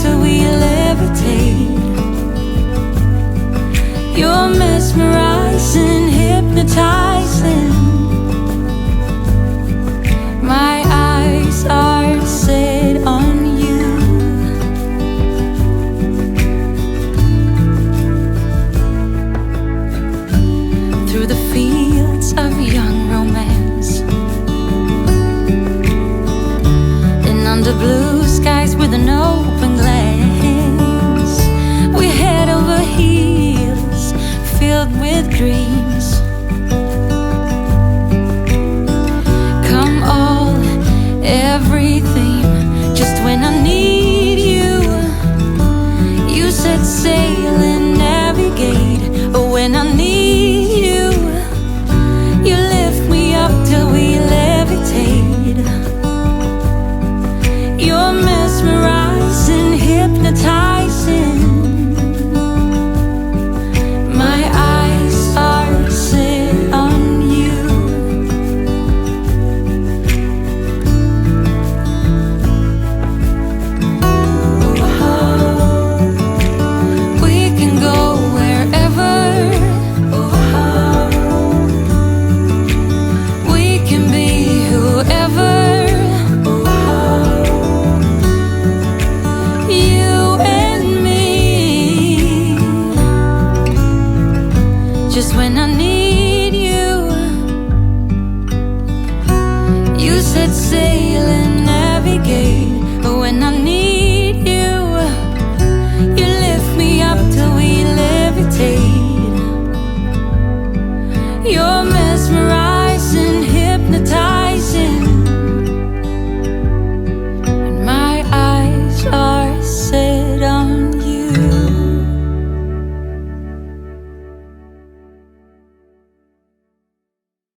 till we levitate. You're mesmerizing, hypnotizing. My eyes are set on you. Through the fields of young romance, and under blue skies with an open glance, we're head over heels, filled with dreams. Come all, everything, just when I need you. You said say